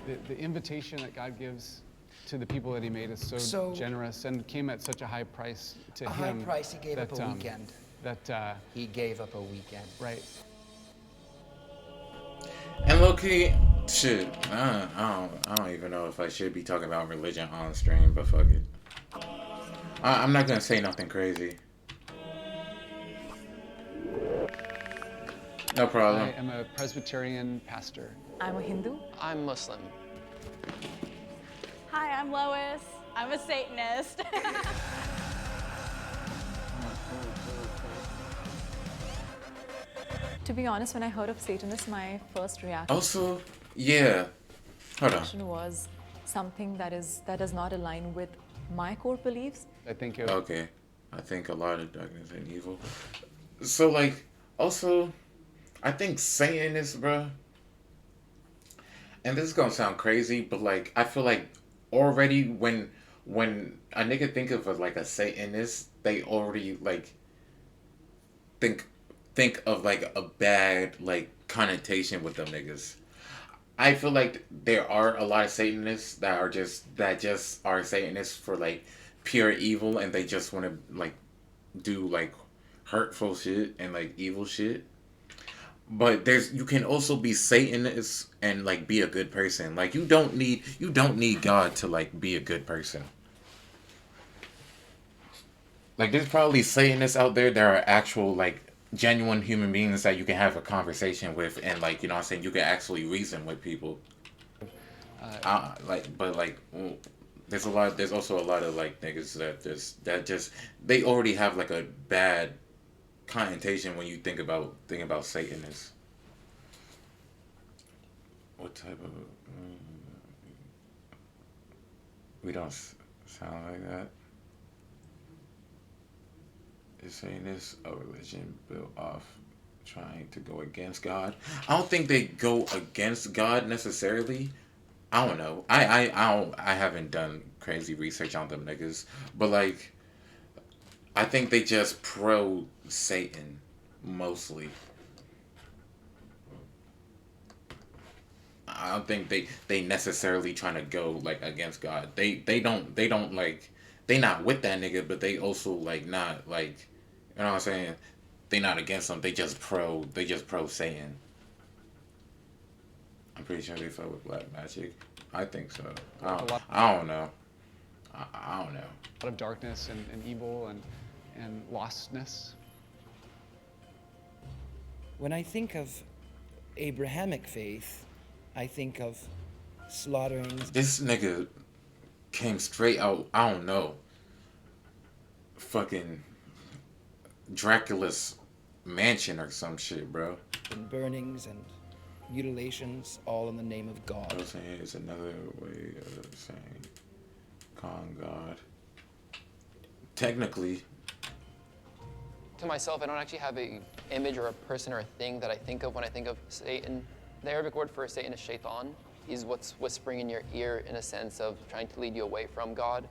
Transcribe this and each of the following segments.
the invitation that God gives to the people that He made is so generous and came at such a high price to Him. A high price. He gave up a weekend. He gave up a weekend. Right. And low-key, shit, I don't even know if I should be talking about religion on stream, but fuck it. I'm not gonna say nothing crazy. No problem. I am a Presbyterian pastor. I'm a Hindu. I'm Muslim. Hi, I'm Lois. I'm a Satanist. To be honest, when I heard of Satanists, my first Also, yeah. Hold on. reaction was something that does not align with my core beliefs. I think of Okay. I think a lot of darkness and evil. So, like, also, I think Satanists, bruh, and this is gonna sound crazy, but, like, I feel like already when a nigga think of like a Satanist, they already, like, think of, like, a bad, like, connotation with them niggas. I feel like there are a lot of Satanists that just are Satanists for, like, pure evil, and they just want to, like, do, like, hurtful shit and, like, evil shit. But you can also be Satanist and, like, be a good person. Like, you don't need God to, like, be a good person. Like, there's probably Satanists out there that are actual, like, genuine human beings that you can have a conversation with, and, like, you know what I'm saying, you can actually reason with people. There's also a lot of, like, niggas that just they already have, like, a bad connotation when you think about Satanists. What type of we don't sound like that. Is Satanist a religion built off trying to go against God? I don't think they go against God necessarily. I don't know. I haven't done crazy research on them niggas, but, like, I think they just pro Satan mostly. I don't think they necessarily trying to go, like, against God. They don't like, they not with that nigga, but they also, like, not, like, you know what I'm saying? They not against them. They just pro Satan. I'm pretty sure they fuck with black magic. I think so. I don't know. I don't know. a lot of darkness and evil and lostness. When I think of Abrahamic faith, I think of slaughtering. This nigga came straight out, I don't know, fucking Dracula's mansion or some shit, bro. And burnings and mutilations, all in the name of God. I was saying it's another way of saying calling God. Technically. To myself, I don't actually have a image or a person or a thing that I think of when I think of Satan. The Arabic word for Satan is shaitan. He's what's whispering in your ear in a sense of trying to lead you away from God.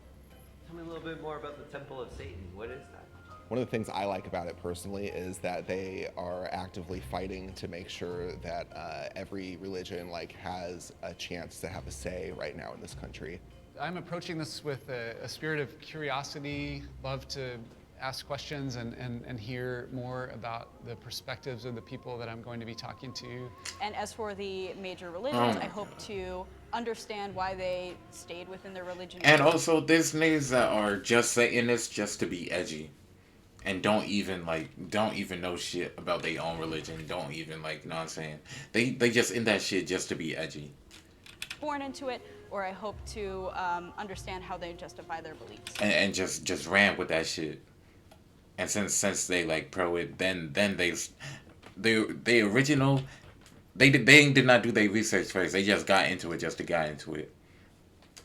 Tell me a little bit more about the Temple of Satan. What is that? One of the things I like about it personally is that they are actively fighting to make sure that every religion has a chance to have a say right now in this country. I'm approaching this with a spirit of curiosity, love to ask questions and hear more about the perspectives of the people that I'm going to be talking to. And as for the major religions, I hope to understand why they stayed within their religion. And also, there's niggas that are just Satanists just to be edgy. And don't even know shit about their own religion. Don't even, you know what I'm saying? They just in that shit just to be edgy. Born into it, or I hope to understand how they justify their beliefs. And just ran with that shit. And since they pro it, then they original, they did not do their research first. They just got into it just to get into it.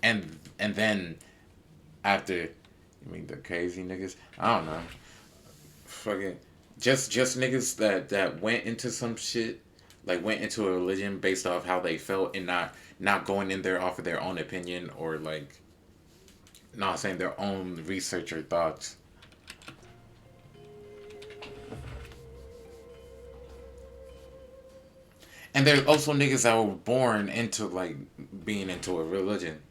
And then after, you mean the crazy niggas? I don't know. Fucking just niggas that went into some shit, went into a religion based off how they felt and not going in there off of their own opinion or not saying their own research or thoughts. And there are also niggas that were born into like being into a religion.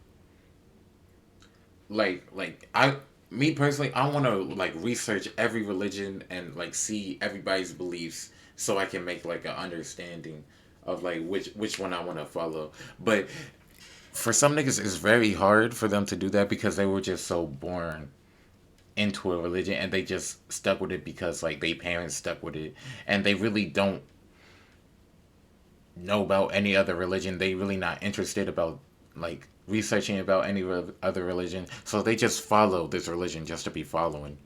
Me personally, I want to like research every religion and like see everybody's beliefs so I can make like an understanding of like which one I want to follow. But for some niggas, it's very hard for them to do that because they were just so born into a religion and they just stuck with it because like their parents stuck with it and they really don't know about any other religion. They really not interested about like researching about any other religion, so they just follow this religion just to be following.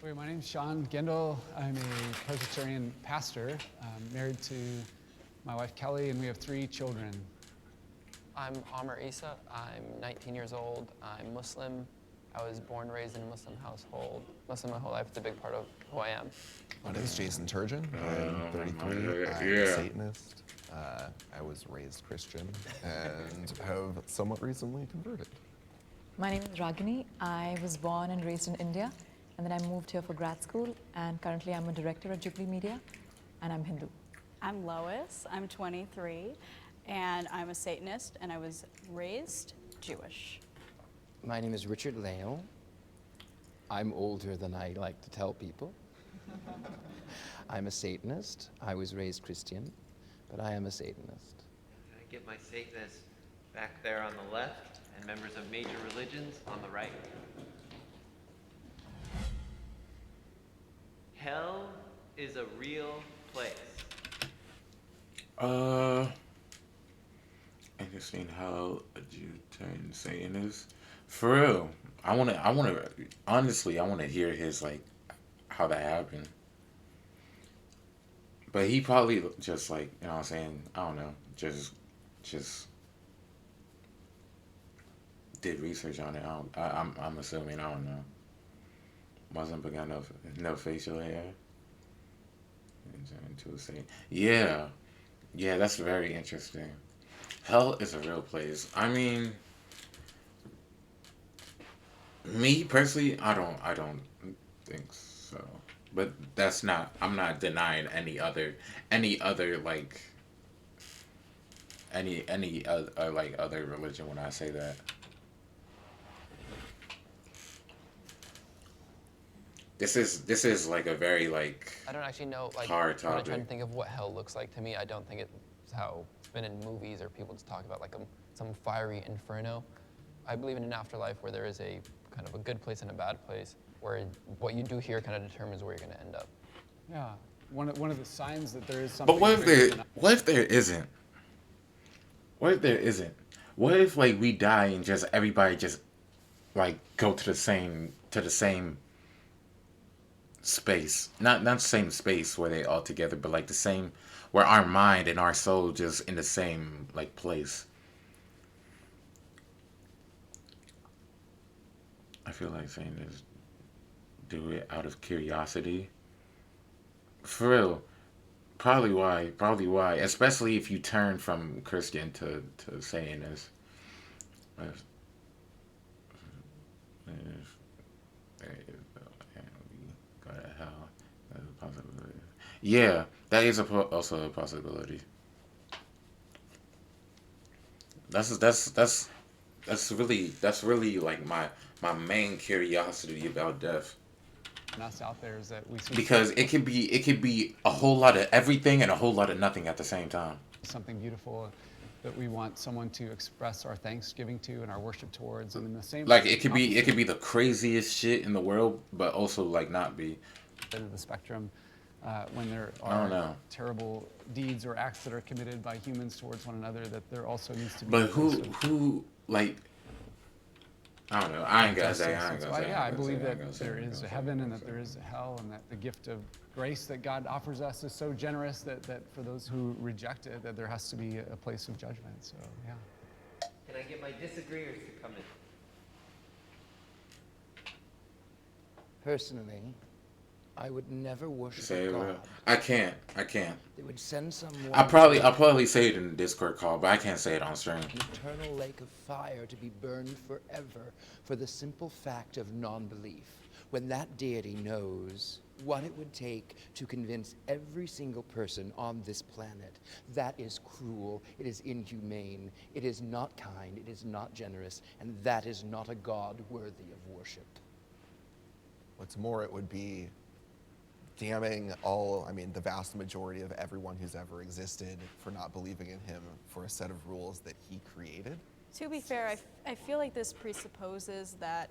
Wait, my name's Sean Gendel. I'm a Presbyterian pastor. I'm married to my wife Kelly, and we have 3 children. I'm Amr Isa. I'm 19 years old. I'm Muslim. I was born and raised in a Muslim household. Muslim my whole life. It's a big part of who I am. My name is Jason Turgeon. I'm 33. I'm yeah. a Satanist. I was raised Christian and have somewhat recently converted. My name is Ragini. I was born and raised in India, and then I moved here for grad school, and currently I'm a director at Jubilee Media, and I'm Hindu. I'm Lois. I'm 23, and I'm a Satanist, and I was raised Jewish. My name is Richard Leo. I'm older than I like to tell people. I'm a Satanist. I was raised Christian, but I am a Satanist. Can I get my Satanists back there on the left and members of major religions on the right? Hell is a real place. Interesting how a Jew turned Satanist. For real, honestly, I wanna hear his like how that happened. But he probably just like, you know what I'm saying, I don't know, just did research on it. I'm assuming, I don't know. Wasn't but got no facial hair. And turned into a saint. Yeah, that's very interesting. Hell is a real place. I mean, me personally, I don't think so. But that's not. I'm not denying any other like any other like other religion when I say that. This is like a very like I don't actually know, like, hard when I try topic. to think of what hell looks like to me, I don't think it's how it's been in movies or people just talk about like some fiery inferno. I believe in an afterlife where there is a kind of a good place and a bad place, where what you do here kind of determines where you're going to end up. Yeah, one of the signs that there is something. But what if greater there than us. what if there isn't? What if there isn't? What if like we die and just everybody just like go to the same space? Not the same space where they all together, but like the same where our mind and our soul just in the same like place. I feel like saying this do it out of curiosity. For real. Probably why. Especially if you turn from Christian to saying this. Go to hell. That's a possibility. Yeah, that is also a possibility. That's really like my main curiosity about death. Us out there is that we see Because it could be a whole lot of everything and a whole lot of nothing at the same time. something beautiful that we want someone to express our thanksgiving to and our worship towards, and in the same Like it could be the craziest shit in the world, but also like not be. end of the spectrum, when there I don't are know. terrible deeds or acts that are committed by humans towards one another, that there also needs to be. But a place of who like? I don't know. I ain't gonna justice. say. I ain't That's gonna why, say. yeah, I ain't gonna believe say, that ain't gonna say, there ain't is gonna a say, heaven ain't and gonna that there say. is a hell, and that the gift of grace that God offers us is so generous that for those who reject it, that there has to be a place of judgment. So, yeah. Can I get my disagreeers to come in? Personally, I would never worship Say a it, God bro. I can't. that would send someone I'll probably say it in the Discord call, but I can't say it on stream. an eternal lake of fire to be burned forever for the simple fact of non-belief, when that deity knows what it would take to convince every single person on this planet that is cruel, it is inhumane, it is not kind, it is not generous, and that is not a God worthy of worship. What's more, it would be damning the vast majority of everyone who's ever existed for not believing in him for a set of rules that he created. To be fair, I feel like this presupposes that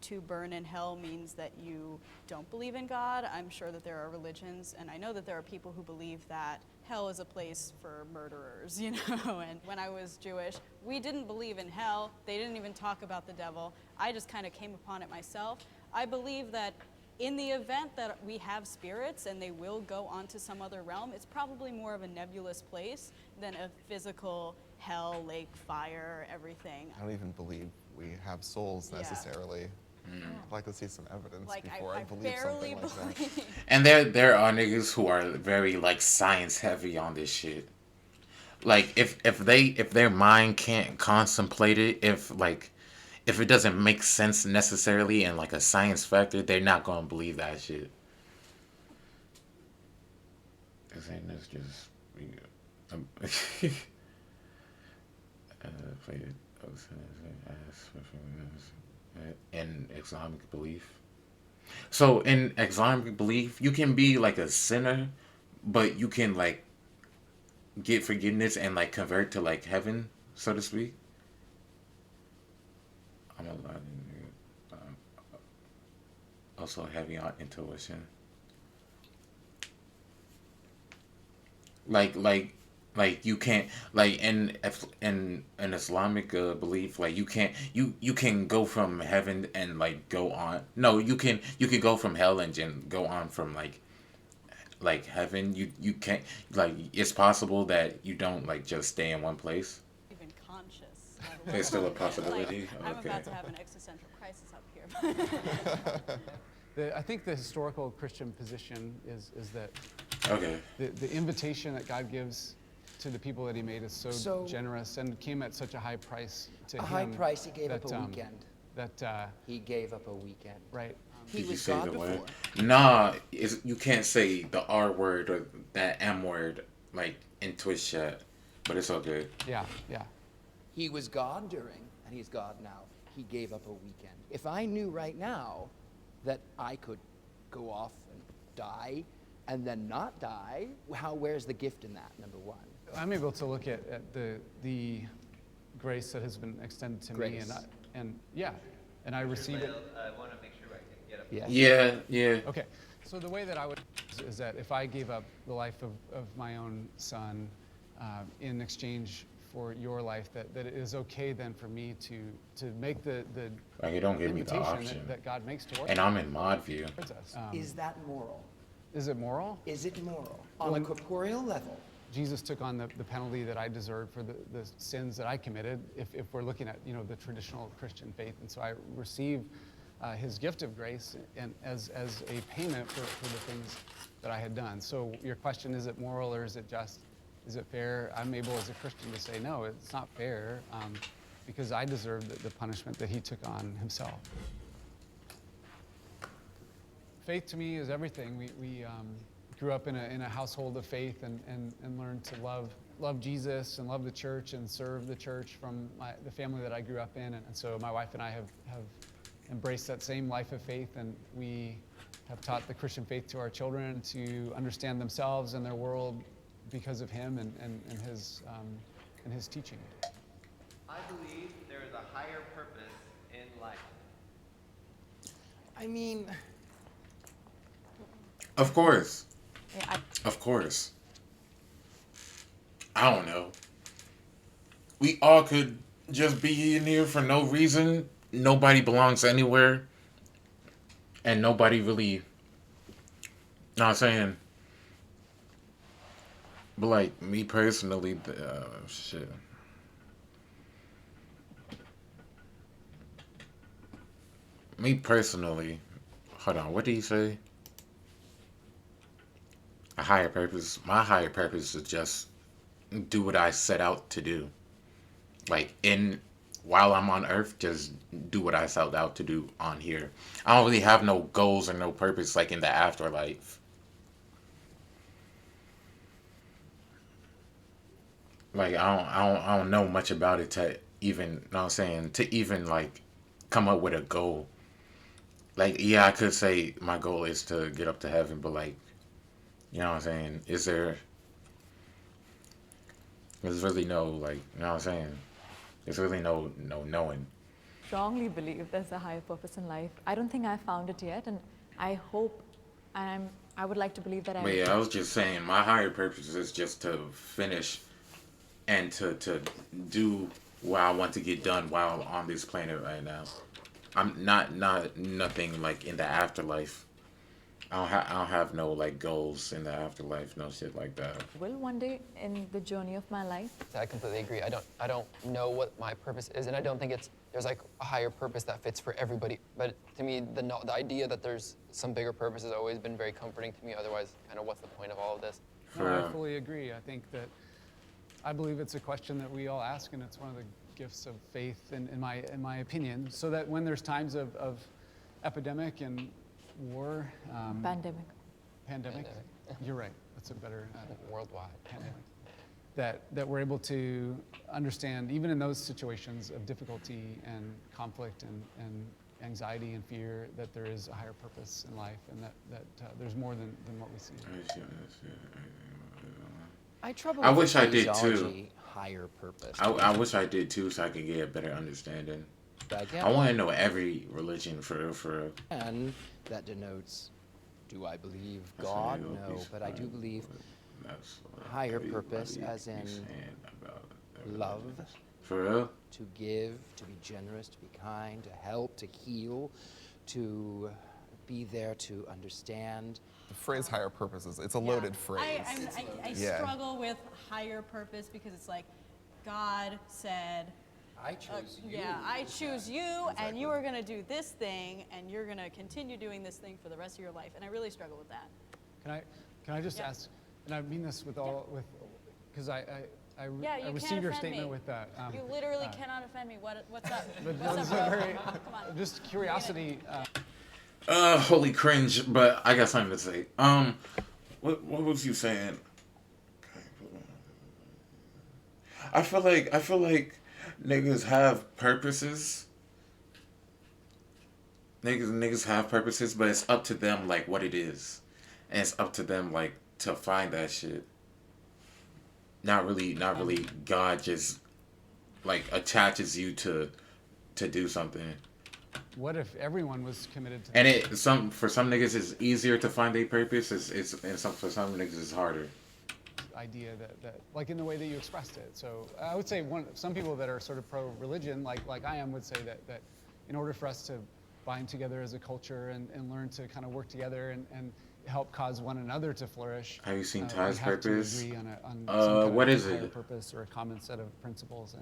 to burn in hell means that you don't believe in God. I'm sure that there are religions, and I know that there are people who believe that hell is a place for murderers, you know? And when I was Jewish, we didn't believe in hell. They didn't even talk about the devil. I just kind of came upon it myself. I believe that in the event that we have spirits and they will go on to some other realm, it's probably more of a nebulous place than a physical hell, lake, fire, everything. I don't even believe we have souls necessarily. I'd like to see some evidence before I believe something like that. And there are niggas who are very like science heavy on this shit. Like if their mind can't contemplate it, if it doesn't make sense necessarily in like a science factor, they're not gonna believe that shit. This ain't this just in Islamic belief. So in Islamic belief, you can be like a sinner, but you can like get forgiveness and like convert to like heaven, so to speak. I'm also heavy on intuition. Like you can't like in Islamic belief, like you can go from heaven and like go on. No, you can go from hell and then go on from like heaven. You can't, like, it's possible that you don't like just stay in one place. Even conscious. There's still a possibility. Like, I'm Okay. about to have an existential crisis up here. I think the historical Christian position is that Okay. the invitation that God gives to the people that he made is so generous and came at such a high price to him. A high price, he gave up that, a weekend. He gave up a weekend. Right. He Did you was say God the before. word? Nah, you can't say the R word or that M word like in Twitch chat, but it's okay. Yeah. He was God during, and he's God now. He gave up a weekend. If I knew right now that I could go off and die and then not die, where's the gift in that, number one? I'm able to look at the grace that has been extended to me, and I receive it. I want to make sure I can get up. Yeah. Okay, so the way that I would is that if I gave up the life of my own son in exchange for your life, that it is okay then for me to make the Like, you don't give me the invitation option. that God makes towards And I'm in mod view. us. Is that moral? Is it moral? Is it moral? On a corporeal level? Jesus took on the penalty that I deserved for the sins that I committed, if we're looking at the traditional Christian faith. And so I receive his gift of grace and as a payment for the things that I had done. So your question, is it moral or is it just? Is it fair? I'm able as a Christian to say, no, it's not fair, because I deserve the punishment that he took on himself. Faith to me is everything. We grew up in a household of faith and learned to love Jesus and love the church and serve the church from the family that I grew up in. And so my wife and I have embraced that same life of faith, and we have taught the Christian faith to our children to understand themselves and their world because of him and his teaching. I believe there is a higher purpose in life. I mean, Of course. Yeah, Of course. I don't know. We all could just be in here for no reason. Nobody belongs anywhere. And nobody really... Not saying... But like, me personally, shit. Me personally... Hold on, what did he say? A higher purpose. My higher purpose is just do what I set out to do. Like in while I'm on earth, just do what I set out to do on here. I don't really have no goals or no purpose like in the afterlife. Like I don't know much about it to even, know what I'm saying, to even like come up with a goal. Like, yeah, I could say my goal is to get up to heaven, but like, you know what I'm saying? There's really no, like, you know what I'm saying? There's really no knowing. Strongly believe there's a higher purpose in life. I don't think I found it yet, and I hope, and I would like to believe that I But yeah, I was just saying my higher purpose is just to finish and to do what I want to get done while on this planet right now. I'm not nothing like in the afterlife. I don't have no like goals in the afterlife, no shit like that. will one day in the journey of my life. I completely agree. I don't know what my purpose is, and I don't think there's like a higher purpose that fits for everybody. But to me, the idea that there's some bigger purpose has always been very comforting to me. Otherwise, kind of what's the point of all of this? No, I fully agree. I think that I believe it's a question that we all ask, and it's one of the gifts of faith, in my opinion. So that when there's times of epidemic and war, Pandemic. pandemic. You're right. That's a better Worldwide. pandemic. That we're able to understand, even in those situations of difficulty and conflict and anxiety and fear, that there is a higher purpose in life, and that there's more than what we see. I wish I did too. phraseology, higher purpose. I wish I did too, so I could get a better understanding. But again, I want to know every religion for real. and that denotes, do I believe That's God? how they go No, be but I do smart. believe That's what higher everybody purpose be as in saying about their love, religions. For real? to give, to be generous, to be kind, to help, to heal, to be there to understand. The phrase higher purpose it's a loaded phrase. I Yeah. struggle with higher purpose because it's like God said, I choose you. yeah, I choose you, and you are going to do this thing, and you're going to continue doing this thing for the rest of your life. And I really struggle with that. Can I just Yeah. ask, and I mean this with because I Yeah, you received can't your offend statement me. with that. You literally cannot offend me. What's up? But What's this up, is bro? very, Come on. just curiosity. Holy cringe, but I got something to say. What was you saying? I feel like niggas have purposes. Niggas have purposes, but it's up to them like what it is, and it's up to them like to find that shit. Not really. God just like attaches you to do something. What if everyone was committed to? And for some niggas it's easier to find a purpose. For some niggas it's harder. Idea that like in the way that you expressed it. So I would say some people that are sort of pro-religion, like I am, would say that in order for us to bind together as a culture and learn to kind of work together and help cause one another to flourish. Have you seen we Ty's have to purpose? agree on some kind what of is higher it? purpose or a common set of principles.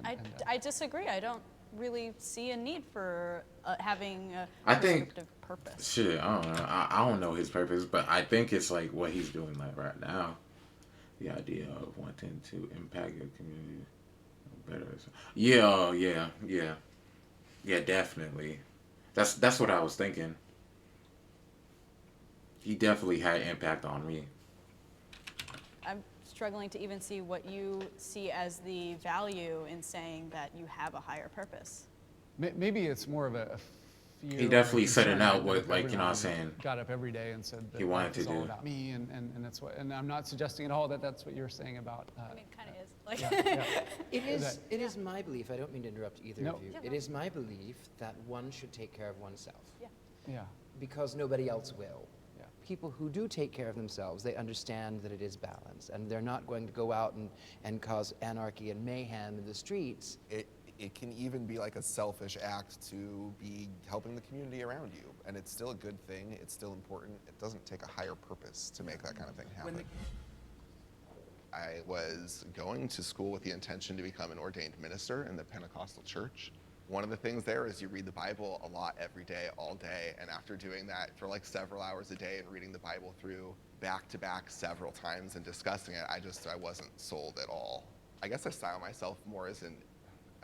I disagree. I don't really see a need for having a I think- prescriptive purpose. Shit, I don't know. I don't know his purpose, but I think it's like what he's doing like right now. The idea of wanting to impact your community better. Yeah, definitely. That's what I was thinking. He definitely had impact on me. I'm struggling to even see what you see as the value in saying that you have a higher purpose. Maybe it's more of a fear. He or definitely concern set it out that with, if like, you know what I'm everyone saying, got up every day and said that he wanted life to is all do. about me, and that's what. And I'm not suggesting at all that that's what you're saying about. I mean, it kind of is. Like, yeah. It is my belief, I don't mean to interrupt either No. of you. Yeah, It no. is my belief that one should take care of oneself Yeah. because nobody else will. Yeah. People who do take care of themselves, they understand that it is balance, and they're not going to go out and cause anarchy and mayhem in the streets. It can even be like a selfish act to be helping the community around you, and it's still a good thing. It's still important. It doesn't take a higher purpose to make that kind of thing happen. I was going to school with the intention to become an ordained minister in the Pentecostal church. One of the things there is you read the Bible a lot every day, all day, and after doing that for like several hours a day and reading the Bible through back to back several times and discussing it, I wasn't sold at all. I guess I style myself more as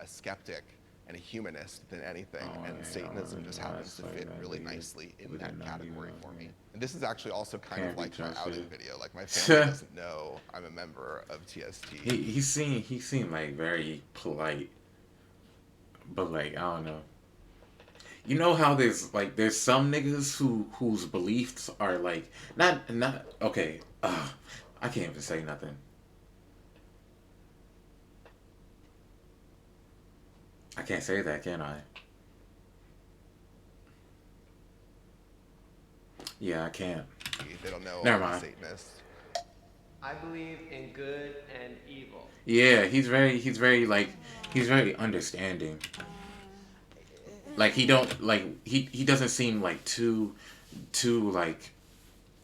a skeptic and a humanist than anything, and Satanism just happens to fit really nicely in that category for me. And this is actually also kind of like my outing video. Like my family doesn't know I'm a member of TST. He seemed like very polite, but like I don't know. You know how there's some niggas whose beliefs are like not okay. I can't even say nothing. I can't say that, can I? Yeah, I can't. They don't know Never I'm a mind. Satanist. I believe in good and evil. Yeah, he's very understanding. Like he doesn't seem like too like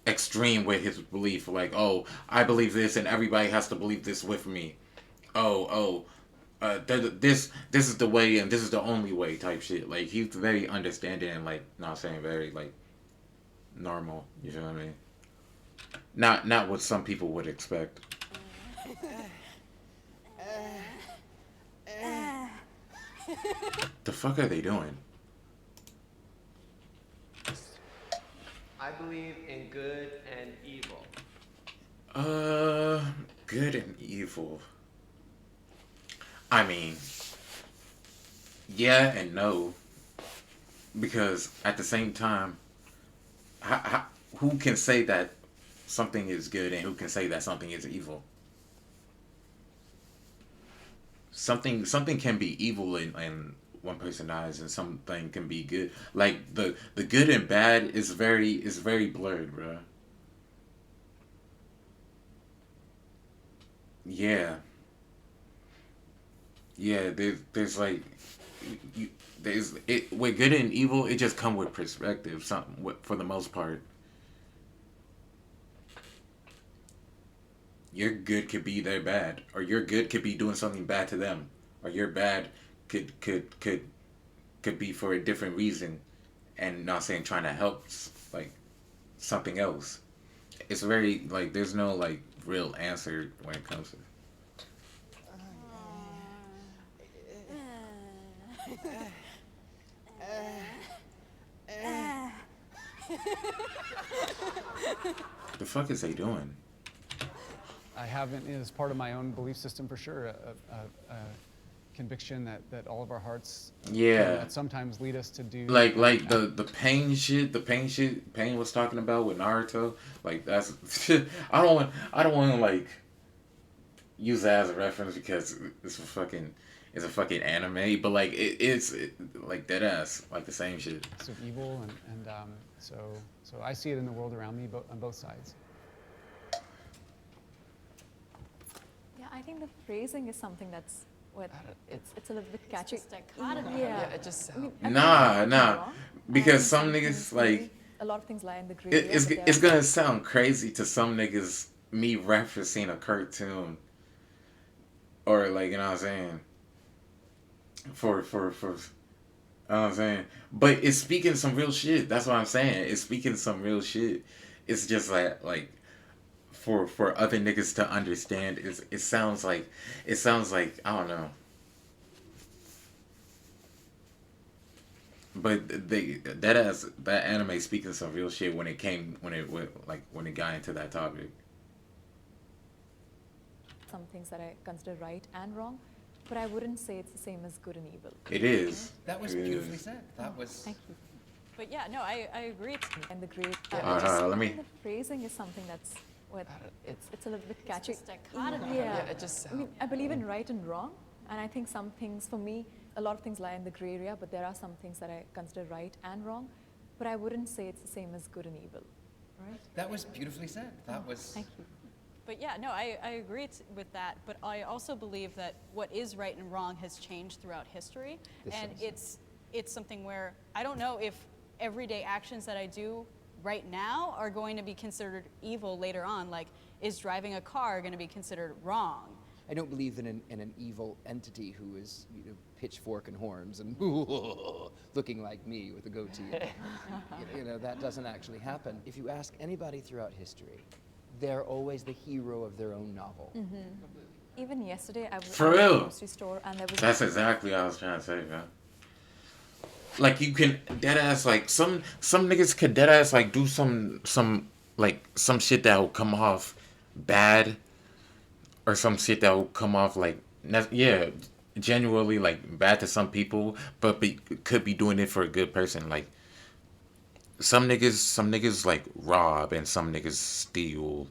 extreme with his belief. Like, oh, I believe this and everybody has to believe this with me. This is the way and this is the only way type shit. Like he's very understanding and like not saying very like normal. You feel what I mean? Not what some people would expect. The fuck are they doing? I believe in good and evil. Good and evil. I mean, yeah and no. Because at the same time, who can say that something is good and who can say that something is evil? Something can be evil in one person's eyes, and something can be good. Like the good and bad is very blurred, bro. Yeah. Yeah, there's like there's it with good and evil. It just come with perspective. Something for the most part. Your good could be their bad, or your good could be doing something bad to them, or your bad could be for a different reason, and not saying trying to help like something else. It's very like there's no like real answer when it comes to. The fuck is they doing? I haven't, as part of my own belief system for sure, a conviction that all of our hearts Yeah. can sometimes lead us to do Like the pain was talking about with Naruto. Like that's I don't want to like use that as a reference because it's a fucking anime, but like it's like dead ass like the same shit. of evil and so I see it in the world around me on both sides. Yeah, I think the phrasing is something that's what it's a little bit catchy. It's a dichotomy. Yeah, Yeah, it just sounds. I mean, I think Nah, wrong. because And some things niggas like a lot of things lie in the gray area. but it's there are- gonna sound crazy to some niggas me referencing a cartoon or like you know what I'm saying for you know what I'm saying, but it's speaking some real shit. That's what I'm saying. It's speaking some real shit. It's just like for other niggas to understand. It sounds like I don't know. But that anime speaking some real shit when it got into that topic. some things that I consider right and wrong, but I wouldn't say it's the same as good and evil. It is. That was It beautifully is. said. That was. Thank you. But yeah, no, I agree. And the gray. Let I me. think the phrasing is something that's what it's a little bit catchy. It's dichotomy. Yeah. Yeah, it just I mean, sounds. I believe in right and wrong, and I think some things for me, a lot of things lie in the gray area, but there are some things that I consider right and wrong, but I wouldn't say it's the same as good and evil. Right? That was beautifully said. That was. Thank you. But yeah, no, I agree with that. But I also believe that what is right and wrong has changed throughout history, and it's something where I don't know if everyday actions that I do right now are going to be considered evil later on. Like, is driving a car going to be considered wrong? I don't believe in an evil entity who is pitchfork and horns and looking like me with a goatee. That doesn't actually happen. If you ask anybody throughout history, they're always the hero of their own novel. Even yesterday, I was For at the real. grocery store and there was That's exactly what I was trying to say, man. Like you can dead ass like some niggas could dead ass like do some like some shit that will come off bad or some shit that will come off like yeah, genuinely like bad to some people, but could be doing it for a good person. Like some niggas like rob and some niggas steal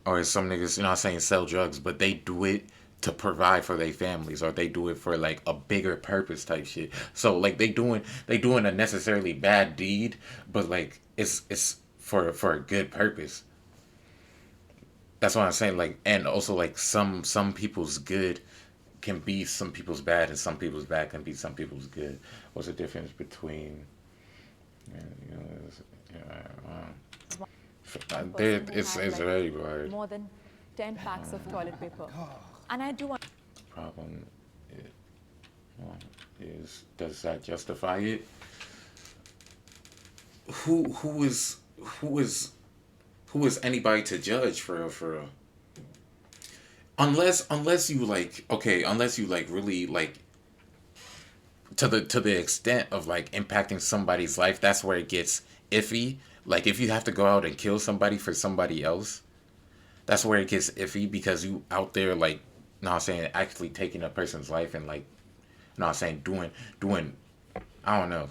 or some niggas, you know what I'm saying, sell drugs, but they do it to provide for their families or they do it for like a bigger purpose type shit. So like they doing a necessarily bad deed, but like it's for a good purpose. That's what I'm saying. Like, and also like some people's good can be some people's bad, and some people's bad can be some people's good. What's the difference between? You know, one there, person who it's had, like, very hard. more than 10 packs of toilet paper. And I do want Problem is does that justify it? Who is anybody to judge for real? Unless you like really like to the extent of like impacting somebody's life, that's where it gets iffy. Like if you have to go out and kill somebody for somebody else, that's where it gets iffy because you out there like, you know what I'm saying, actually taking a person's life and like, you know what I'm saying, doing I don't know,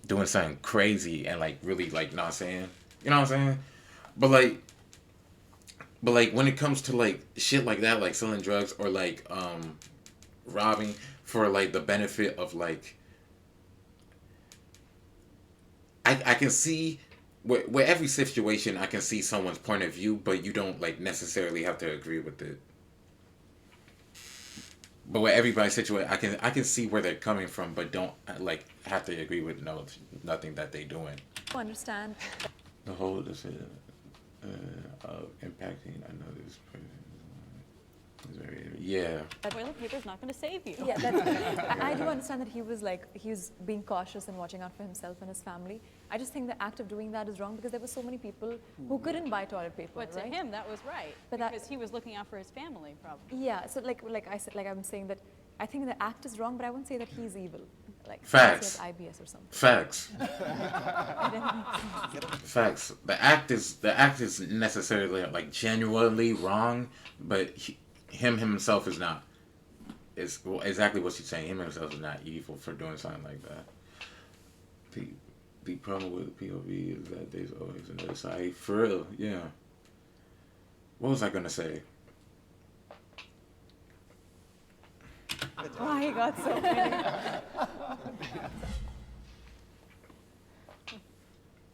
doing something crazy and like really like, you know what I'm saying, you know what I'm saying, but like when it comes to like shit like that, like selling drugs or like robbing for like the benefit of like, I can see with every situation I can see someone's point of view, but you don't like necessarily have to agree with it. But with everybody's situation, I can see where they're coming from, but don't like have to agree with nothing that they doing. to understand The whole decision of impacting another's person is very That toilet paper is not going to save you. yeah, I do understand that he was being cautious and watching out for himself and his family. I just think the act of doing that is wrong because there were so many people who couldn't buy toilet paper. But to right? him, that was right. But that- because he was looking out for his family, probably. Yeah, so like I said, like I'm saying that I think the act is wrong, but I wouldn't say that he's evil. Like Facts. he has IBS or something. Facts. Facts. The act is necessarily like genuinely wrong, but himself is not. It's exactly what she's saying. Him himself is not evil for doing something like that. The problem with POV is that there's always another side. For real, yeah. What was I gonna say? Oh, he got so many.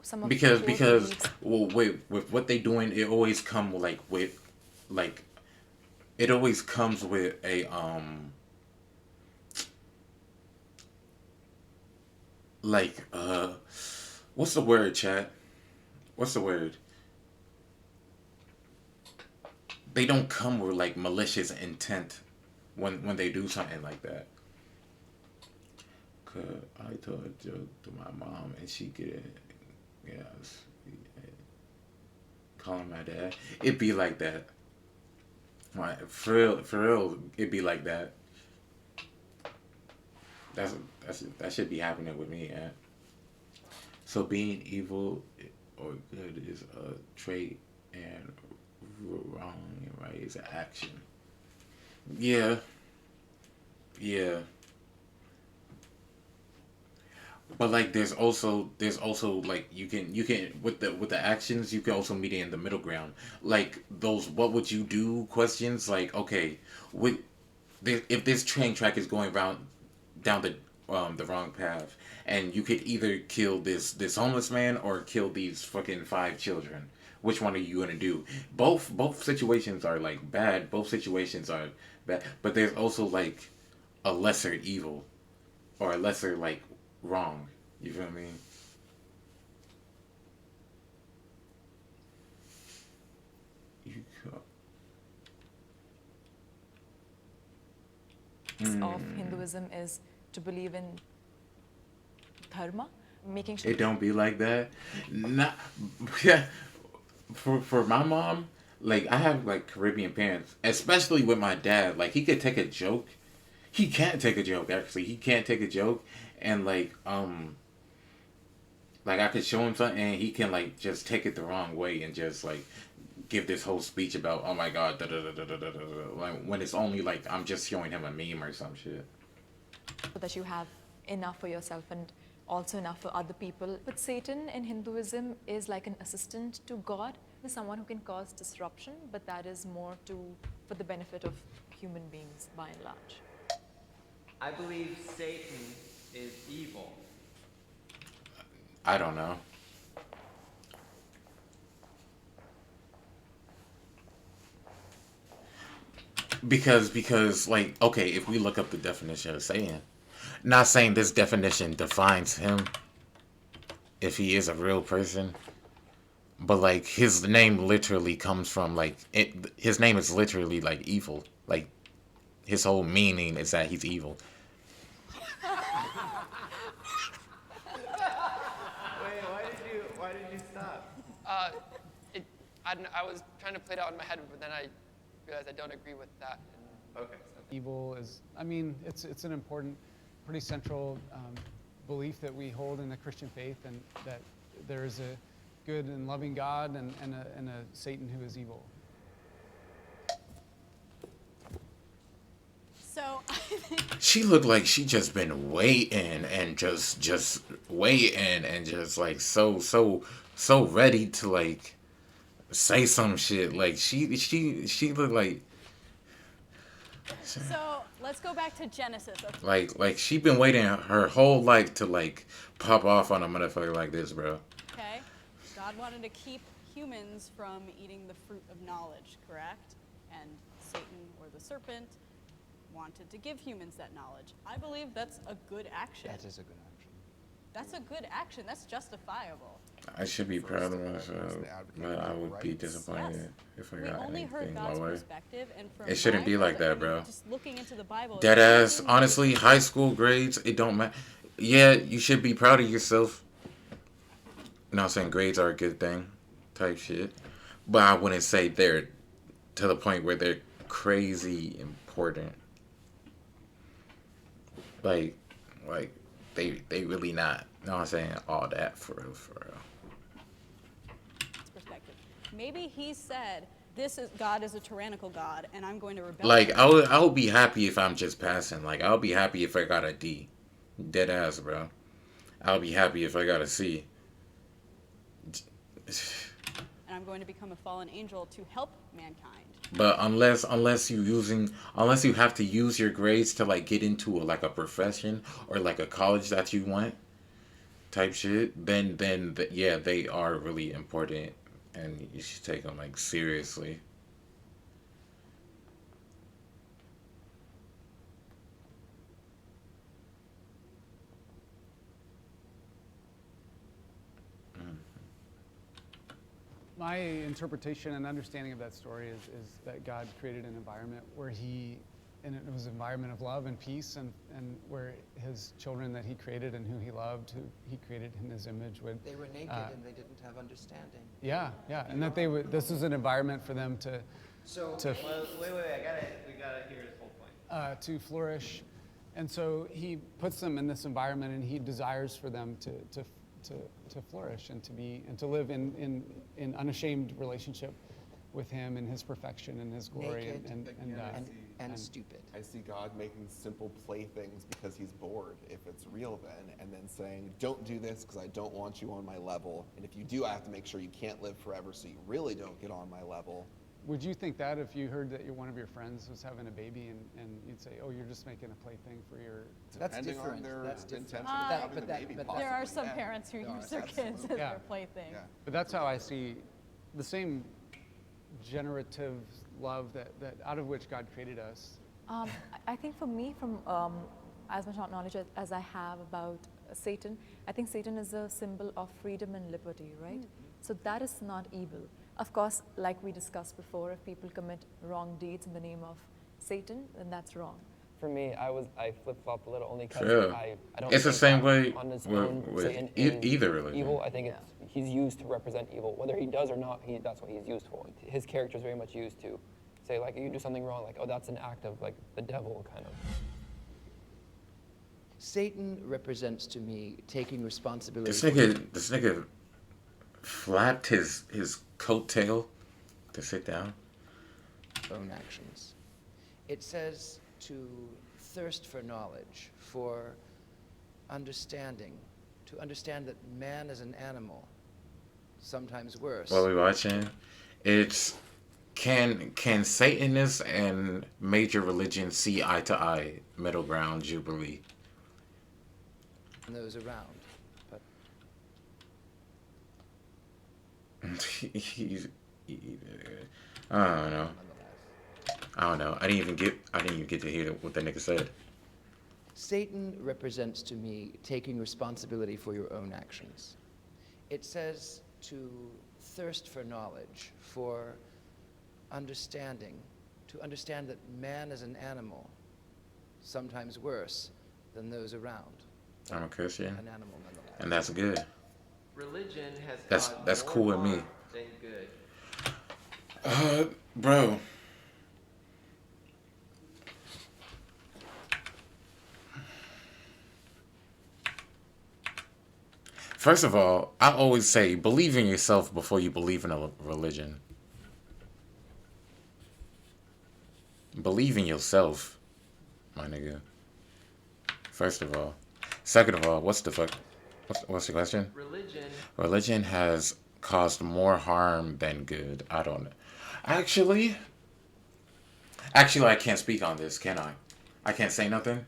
Some of Because the beliefs. well, with what they doing, it always come with it always comes with a what's the word, chat? What's the word? They don't come with like malicious intent when they do something like that. Cause I told a joke to my mom and she get it. Yes, calling my dad. It be like that. Right, for real, it be like that. That should be happening with me, yeah. So being evil or good is a trait, and wrong and right is an action. Yeah. But like there's also like you can with the actions you can also meet it in the middle ground. Like those what would you do questions, like okay, if this train track is going down the wrong path, and you could either kill this homeless man or kill these fucking 5 children. Which one are you gonna do? Both situations are like bad. Both situations are bad. But there's also like a lesser evil, or a lesser like wrong. You feel me? Of Hinduism is to believe in dharma, making sure. It don't be like that. Not, yeah. For my mom, like I have like Caribbean parents, especially with my dad. Like he could take a joke. He can't take a joke. Actually, he can't take a joke, and like I could show him something, and he can like just take it the wrong way and just like give this whole speech about oh my god, da da da da da da da. Like when it's only like I'm just showing him a meme or some shit. So that you have enough for yourself and also enough for other people. But Satan in Hinduism is like an assistant to God, someone who can cause disruption, but that is more for the benefit of human beings by and large. I believe Satan is evil. I don't know. Because like okay, if we look up the definition of Satan, not saying this definition defines him if he is a real person, but like his name literally comes from like his name is literally like evil. Like his whole meaning is that he's evil. Wait, why did you stop? I was trying to play it out in my head, but then I realized I don't agree with that. Okay. Evil is, I mean, it's an important, pretty central belief that we hold in the Christian faith, and that there is a good and loving God and a Satan who is evil. So I think She looked like she just been waiting and just waiting and just like so ready to like say some shit. Like she looked like so. Let's go back to Genesis. Okay. like she been waiting her whole life to like pop off on a motherfucker like this, bro. Okay. God wanted to keep humans from eating the fruit of knowledge, correct? And Satan or the serpent wanted to give humans that knowledge. I believe that's a good action. That is a good action. That's a good action. That's justifiable. I should be proud of myself, the advocate but I for would be rights. disappointed if I We got only heard anything God's my way. perspective, and from It shouldn't my be like that, perspective, bro. Just looking into the Bible. Dead there's ass. nothing Honestly, high school grades, it don't matter. Yeah, you should be proud of yourself. Not saying grades are a good thing, type shit, but I wouldn't say they're to the point where they're crazy important. Like they really not. You know what I'm saying? All that for real, for real. perspective. Maybe he said, "This is God is a tyrannical God, and I'm going to rebel." Like I would be happy if I'm just passing. Like I'll be happy if I got a D. Dead ass, bro. I'll be happy if I got a C. And I'm going to become a fallen angel to help mankind. But unless you have to use your grades to like get into like a profession or like a college that you want, type shit, then yeah, they are really important, and you should take them like seriously. My interpretation and understanding of that story is that God created an environment where and it was an environment of love and peace, and where his children that he created and who he loved, who he created in his image would. They were naked and they didn't have understanding. Yeah, and that this was an environment for them to So Wait, we gotta hear his whole point. to flourish, and so he puts them in this environment, and he desires for them to flourish and to live in unashamed relationship with him and his perfection and his glory naked and stupid. I see God making simple playthings because he's bored, if it's real then, and then saying, don't do this because I don't want you on my level, and if you do, I have to make sure you can't live forever so you really don't get on my level. Would you think that if you heard that one of your friends was having a baby and you'd say, oh, you're just making a plaything for your... That's Depending on different. their That's intention different. of having the baby, but There are possibly, some yeah. parents who No, use their kids absolutely. as Yeah. their plaything. Yeah. But that's how I see the same generative love that out of which God created us. I think for me, from as much knowledge as I have about Satan, I think Satan is a symbol of freedom and liberty, right? So that is not evil. Of course, like we discussed before, if people commit wrong deeds in the name of Satan, then that's wrong. For me, I flip-flopped a little only because Yeah. I don't It's the think same that way on its with- own with Satan either is religion. evil. I think he's used to represent evil. Whether he does or not, that's what he's used for. His character is very much used to say, like, you do something wrong, like, oh, that's an act of, like, the devil, kind of. Satan represents to me taking responsibility. This nigga flapped his coattail to sit down. Own actions. It says to thirst for knowledge, for understanding, to understand that man is an animal, sometimes worse. What we watching? It's can Satanists and major religions see eye to eye, middle ground, jubilee? And those around, but I don't know. I don't know. I didn't even get to hear what that nigga said. Satan represents to me taking responsibility for your own actions. It says to thirst for knowledge, for understanding, to understand that man is an animal, sometimes worse than those around. I'm a Christian, An animal nonetheless. and that's good. Religion has That's caused cool more with me. harm than good. Bro. First of all, I always say believe in yourself before you believe in a religion. Believe in yourself, my nigga. First of all. Second of all, what's the what's the question? Religion has caused more harm than good. I don't know. Actually, I can't speak on this, can I? I can't say nothing.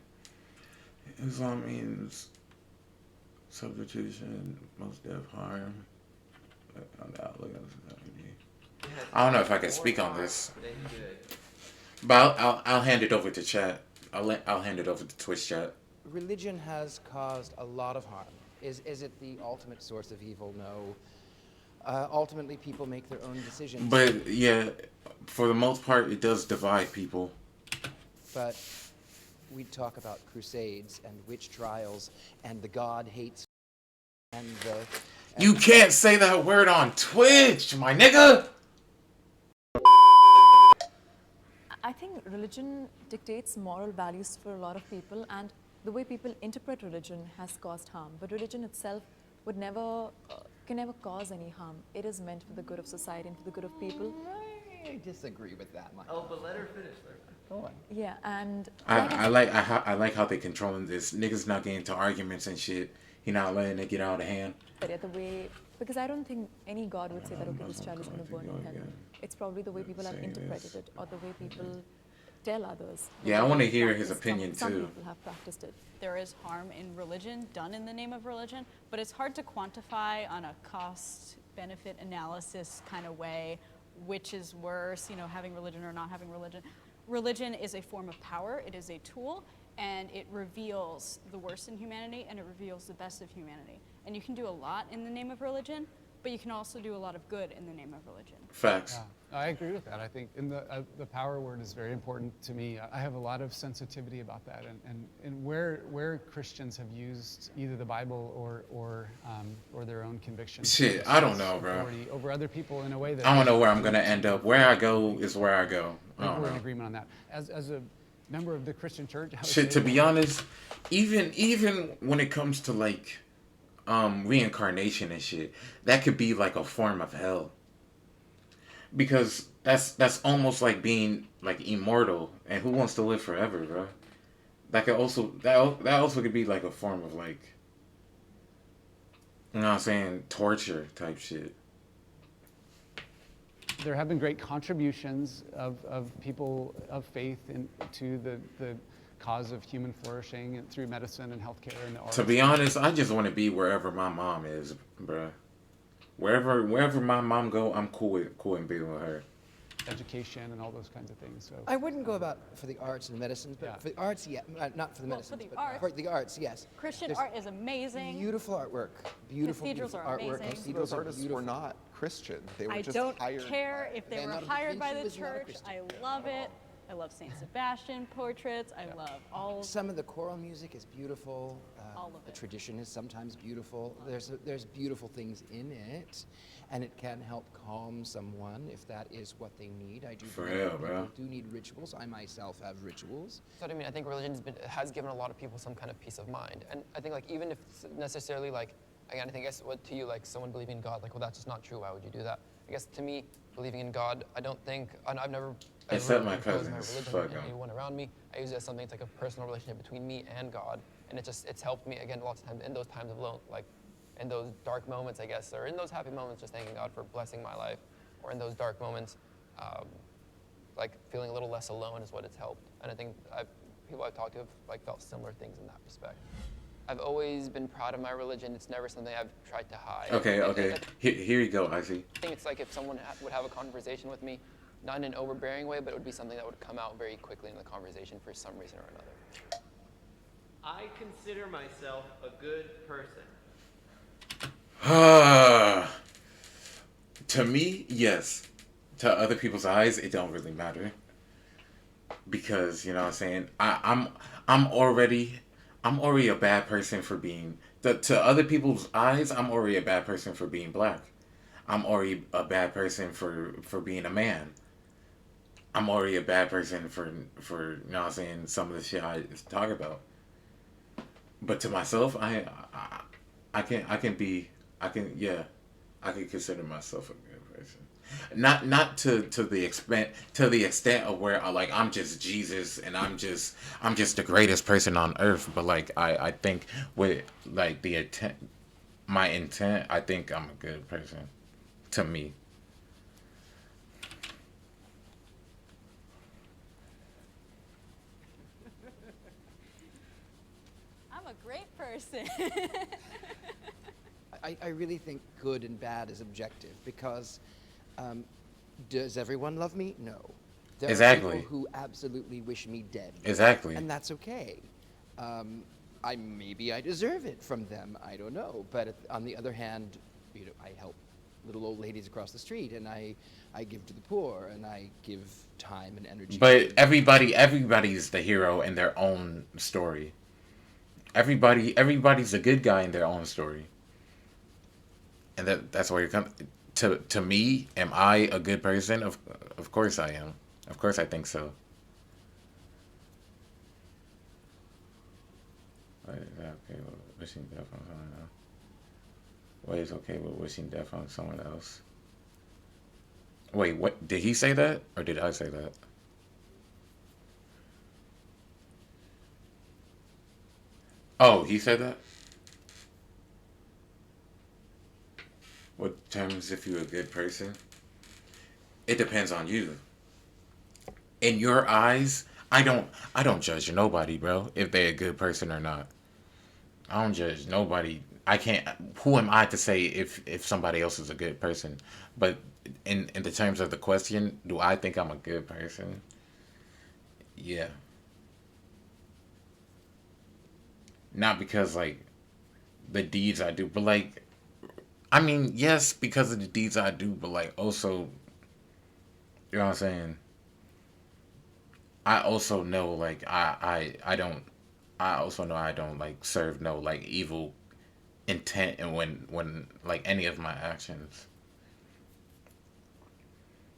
Islam means substitution, most death, harm. I don't know if I can speak on this, but I'll hand it over to chat. I'll hand it over to Twitch chat. Religion has caused a lot of harm. Is it the ultimate source of evil? No. Ultimately, people make their own decisions. But yeah, for the most part, it does divide people. But we talk about crusades and witch trials and the God hates and the... You can't say that word on Twitch, my nigga! I think religion dictates moral values for a lot of people, and the way people interpret religion has caused harm. But religion itself would never, can never cause any harm. It is meant for the good of society and for the good of people. I disagree with that, Mike. Oh, but let her finish. Go on. Yeah, and I like how they controlling this. Niggas not getting into arguments and shit. He not letting it get out of hand. but the way, because I don't think any God would say that, okay, this child is going to burn in hell. It's probably the way people have interpreted it, or the way people tell others. Yeah, I want to hear his Practice opinion some too. people have practiced it. There is harm in religion done in the name of religion, but it's hard to quantify on a cost-benefit analysis kind of way which is worse, having religion or not having religion. Religion is a form of power, it is a tool, and it reveals the worst in humanity and it reveals the best of humanity. And you can do a lot in the name of religion, but you can also do a lot of good in the name of religion. Facts. Yeah, I agree with that. I think the power word is very important to me. I have a lot of sensitivity about that, and where Christians have used either the Bible or their own convictions. Shit, I don't know, bro. Over other people in a way that I don't know where I'm gonna end up. Where I go is where I go. I I think don't we're in know. agreement on that. As a member of the Christian church, I would Shit, say to be honest, even when it comes to like reincarnation and shit, that could be like a form of hell. Because that's almost like being like immortal, and who wants to live forever, bro? That also could be like a form of like, you know what I'm saying, torture type shit. there have been great contributions of people of faith to the cause of human flourishing and through medicine and healthcare and the arts. To be honest, I just want to be wherever my mom is, bruh. Wherever my mom go, I'm cool and being with her. Education and all those kinds of things. So I wouldn't go about for the arts and medicine, but Yeah. for the arts, yeah, not for the Well, medicine, for the but arts- for the arts, yes. Christian There's art is amazing. Beautiful artwork, beautiful, Cathedrals beautiful are artwork. amazing. Cathedrals Those are artists were beautiful. not Christian. They were I just don't hired. care if they Then were not a hired by the Christian was not a church. Christian. I love it. I love Saint Sebastian portraits. I love all. Some of the choral music is beautiful. All of the it. tradition is sometimes beautiful. There's beautiful things in it, and it can help calm someone if that is what they need. I do For believe real, that bro. people do need rituals. I myself have rituals. So I mean, I think religion has given a lot of people some kind of peace of mind, and I think like even if it's necessarily like again, I think I guess what to you like someone believing in God, like well that's just not true. Why would you do that? I guess to me, believing in God, I don't think I've never Except my imposed my cousins, religion fuck on 'em. anyone around me. I use it as something it's like a personal relationship between me and God, and it's helped me again lots of times in those times of alone, like in those dark moments, I guess, or in those happy moments, just thanking God for blessing my life, or in those dark moments, like feeling a little less alone is what it's helped. And I think people I've talked to have like felt similar things in that respect. I've always been proud of my religion. It's never something I've tried to hide. Okay. Here you go, Ivy. I think it's like if someone would have a conversation with me, not in an overbearing way, but it would be something that would come out very quickly in the conversation for some reason or another. I consider myself a good person. To me, yes. To other people's eyes, it don't really matter. Because, you know what I'm saying? I'm already a bad person for being to other people's eyes, I'm already a bad person for being black. I'm already a bad person for being a man. I'm already a bad person for you know what I'm saying, some of the shit I talk about. But to myself, I can consider myself a good person. Not to the extent of where I'm just Jesus and I'm just the greatest person on earth, but like I think with like my intent, I think I'm a good person to me. I'm a great person. I really think good and bad is objective because does everyone love me? No. There Exactly. are people who absolutely wish me dead. Exactly. And that's okay. Maybe I deserve it from them. I don't know. But on the other hand, you know, I help little old ladies across the street, and I give to the poor, and I give time and energy. But everybody's the hero in their own story. Everybody's a good guy in their own story. And that's where you come to me. Am I a good person? Of course I am. Of course I think so. Wait, is that okay with wishing death on someone else? Wait, it's okay with wishing death on someone else? Wait, what? Did he say that? Or did I say that? Oh, he said that? What terms if you're a good person? It depends on you. In your eyes, I don't judge nobody, bro, if they're a good person or not. I don't judge nobody. I can't. Who am I to say if somebody else is a good person? But in the terms of the question, do I think I'm a good person? Yeah. Not because like the deeds I do, but like, I mean, yes, because of the deeds I do, but like also, you know what I'm saying? I also know like I also know I don't like serve no like evil intent and when like any of my actions.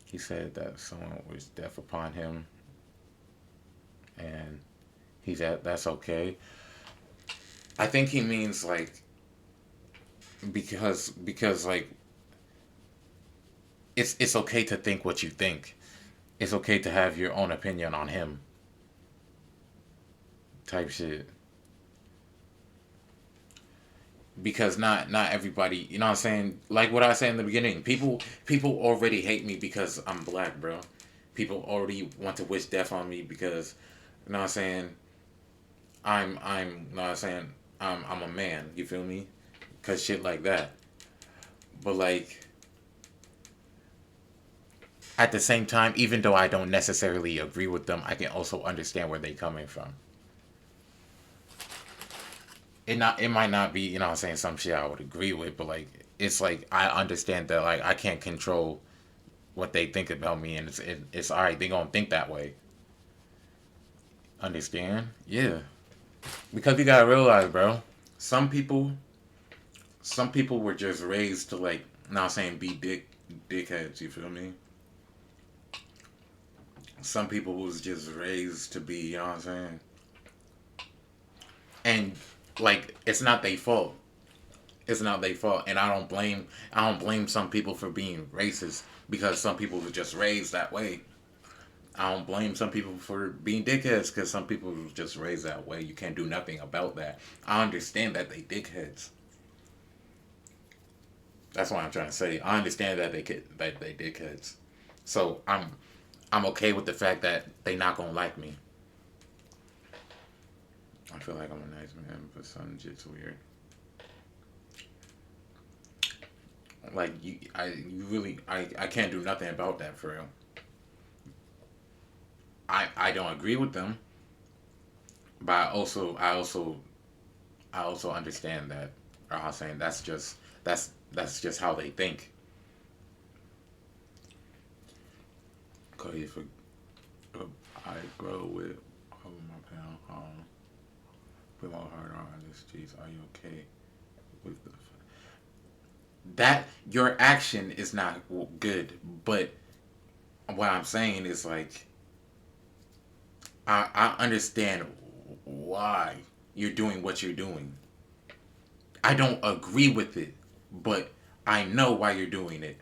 He said that someone was death upon him and that's okay. I think he means like because like it's okay to think what you think. It's okay to have your own opinion on him. Type shit. Because not everybody, you know what I'm saying? Like what I said in the beginning, people already hate me because I'm black, bro. People already want to wish death on me because, you know what I'm saying? I'm you know what I'm saying? I'm a man, you feel me? Cause shit like that. But like at the same time, even though I don't necessarily agree with them, I can also understand where they're coming from. It might not be, you know what I'm saying, some shit I would agree with, but like it's like I understand that like I can't control what they think about me, and it's all right, they gonna think that way. Understand? Yeah. Because you gotta realize, bro, some people were just raised to like, not saying be dickheads, you feel me? Some people was just raised to be, you know what I'm saying? And like, it's not their fault. It's not their fault. And I don't blame some people for being racist because some people were just raised that way. I don't blame some people for being dickheads because some people were just raised that way. You can't do nothing about that. I understand that they dickheads. That's what I'm trying to say. I understand that they dickheads. So I'm okay with the fact that they not gonna like me. I feel like I'm a nice man, but some shit's weird. Like I can't do nothing about that for real. I don't agree with them, but I also understand that. Or I'm saying that's just how they think. Cause if I grow with all my pound home, put my heart on the streets. Are you okay with the? That your action is not good, but what I'm saying is like I understand why you're doing what you're doing. I don't agree with it, but I know why you're doing it.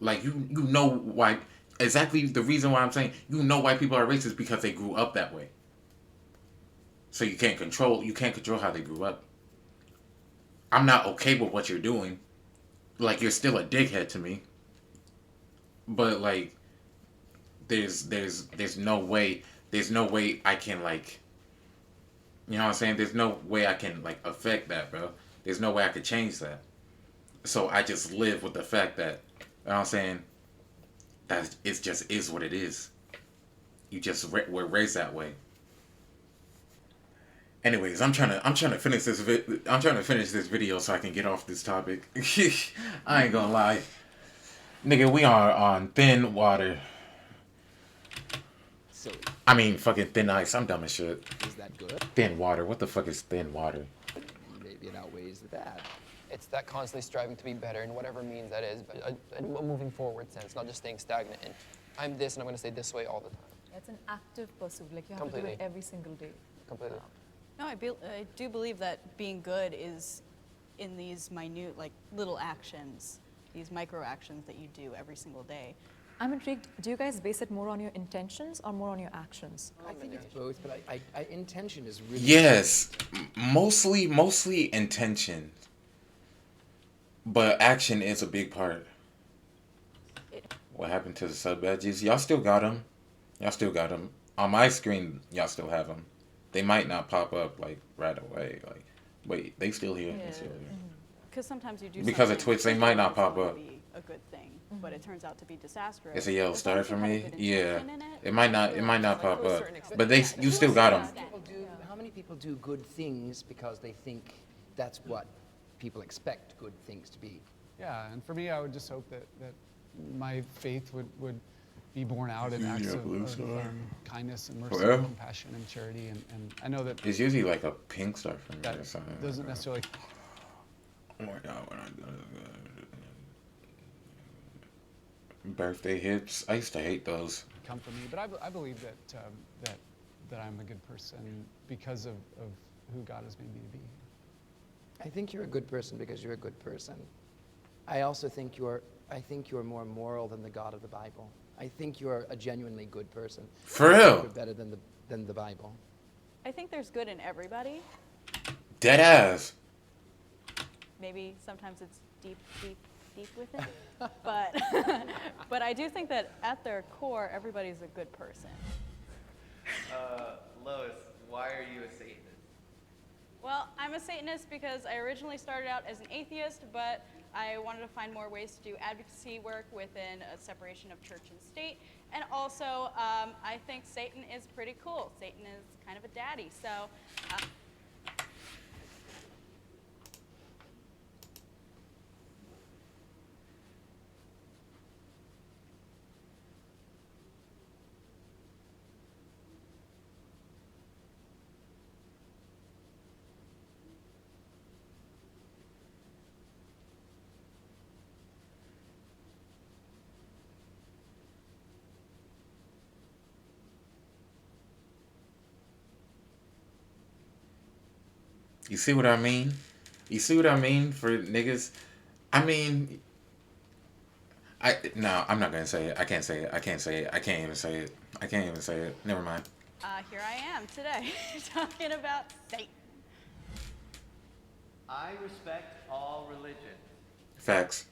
Like you know why exactly the reason why I'm saying you know why people are racist because they grew up that way. So you can't control how they grew up. I'm not okay with what you're doing. Like you're still a dickhead to me. But like there's no way I can like you know what I'm saying? There's no way I can like affect that, bro. There's no way I could change that. So I just live with the fact that you know what I'm saying that it just is what it is. You just were raised that way. Anyways, I'm trying to finish this video so I can get off this topic. I ain't gonna lie. Nigga, we are on thin water. Silly. I mean, fucking thin ice. I'm dumb as shit. Is that good? Thin water. What the fuck is thin water? Maybe it outweighs the bad. It's that constantly striving to be better in whatever means that is, but a moving forward sense, not just staying stagnant. And I'm this, and I'm going to stay this way all the time. It's an active pursuit. Like you have to do Completely. it every single day. Completely. No, I do believe that being good is in these minute, like little actions, these micro actions that you do every single day. I'm intrigued. Do you guys base it more on your intentions or more on your actions? I think it's both, but I intention is really Yes, mostly intention, but action is a big part. What happened to the sub badges? Y'all still got them. On my screen, y'all still have them. They might not pop up like right away. Like, wait, they still here? Yeah. They still here. Because sometimes you do Because of something Twitch, they might not pop supposed up. to be a good thing, but it turns out to be disastrous. It's a yellow As long star as you for have a me. good Yeah, intention in it might not pop up, but you still got them. How many people do good things because they think that's what people expect good things to be? Yeah, and for me, I would just hope that my faith would be born out in acts of kindness and mercy, real? and compassion and charity. And I know that It's usually like a pink star for me that or something. doesn't necessarily. Oh my god, when birthday hits, I used to hate those. Come from me, but I believe that I'm a good person because of who God has made me to be. I think you're a good person because you're a good person. I also think you're more moral than the God of the Bible. I think you're a genuinely good person. For I think real? You're better than the Bible. I think there's good in everybody. Dead ass. Maybe sometimes it's deep within, but but I do think that at their core, everybody's a good person. Lois, why are you a Satanist? Well, I'm a Satanist because I originally started out as an atheist, but I wanted to find more ways to do advocacy work within a separation of church and state. And also, I think Satan is pretty cool. Satan is kind of a daddy. So. You see what I mean? You see what I mean for niggas? I mean, no, I'm not gonna say it. I can't say it. I can't say it. I can't even say it. I can't even say it. Never mind. Here I am today talking about Satan. I respect all religions. Facts.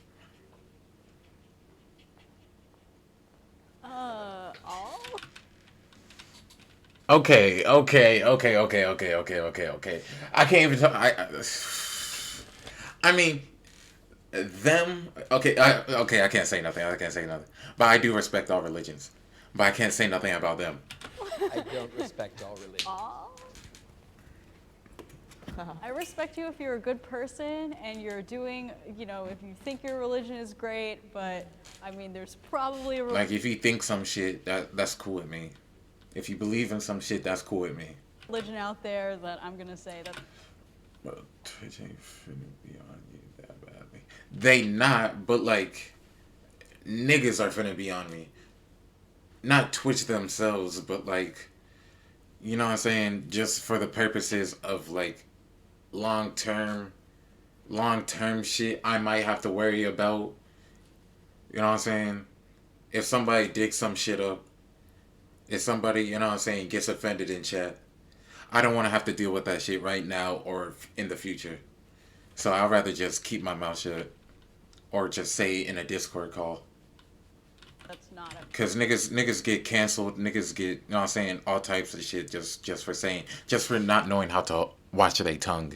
All? Okay. I can't even talk. I mean, them. Okay. I can't say nothing. I can't say nothing. But I do respect all religions. But I can't say nothing about them. I don't respect all religions. All? I respect you if you're a good person and you're doing, if you think your religion is great, but I mean, there's probably a Like, if you think some shit, that's cool with me. If you believe in some shit, that's cool with me. religion out there that I'm gonna say that. But Twitch ain't finna be on you that badly. They not, but like, niggas are finna be on me. Not Twitch themselves, but like, you know what I'm saying? Just for the purposes of like, long term shit I might have to worry about. You know what I'm saying? If somebody digs some shit up, if somebody, you know what I'm saying, gets offended in chat, I don't want to have to deal with that shit right now or in the future. So I'd rather just keep my mouth shut or just say in a Discord call. That's not a. Cause niggas get canceled, niggas get, you know what I'm saying, all types of shit just for not knowing how to watch their tongue.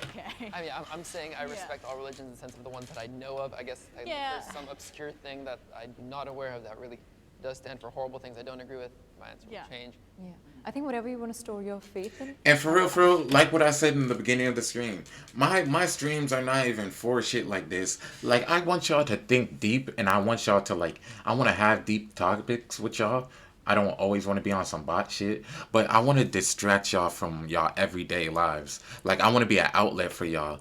Okay. I mean, I'm saying I respect all religions in the sense of the ones that I know of. I guess Yeah. there's some obscure thing that I'm not aware of that really does stand for horrible things I don't agree with. My answer will change. Yeah. I think whatever you want to store your faith in. And for real, like what I said in the beginning of the stream, my streams are not even for shit like this. Like, I want y'all to think deep, and I want y'all to, like, I want to have deep topics with y'all. I don't always want to be on some bot shit, but I want to distract y'all from y'all everyday lives. Like, I want to be an outlet for y'all.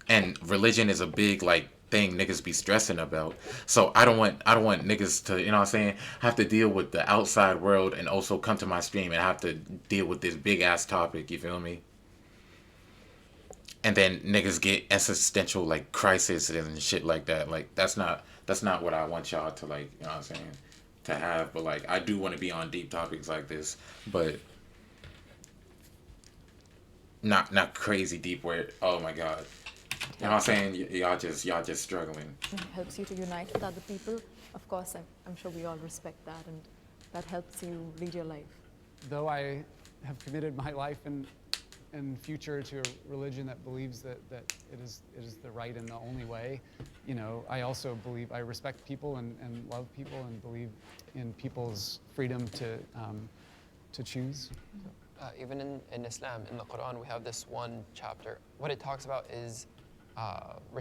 And religion is a big, like, thing niggas be stressing about. So I don't want niggas to, you know what I'm saying, have to deal with the outside world and also come to my stream and have to deal with this big ass topic, you feel me? And then niggas get existential like crisis and shit like that. Like, that's not what I want y'all to, like, you know what I'm saying, to have. But like, I do want to be on deep topics like this, but not crazy deep where, oh my god. You know what I'm saying? Y'all just struggling. It helps you to unite with other people. Of course, I'm sure we all respect that, and that helps you lead your life. Though I have committed my life and future to a religion that believes that it is the right and the only way, I also believe, I respect people and love people and believe in people's freedom to choose. Even in Islam, in the Quran, we have this one chapter. What it talks about is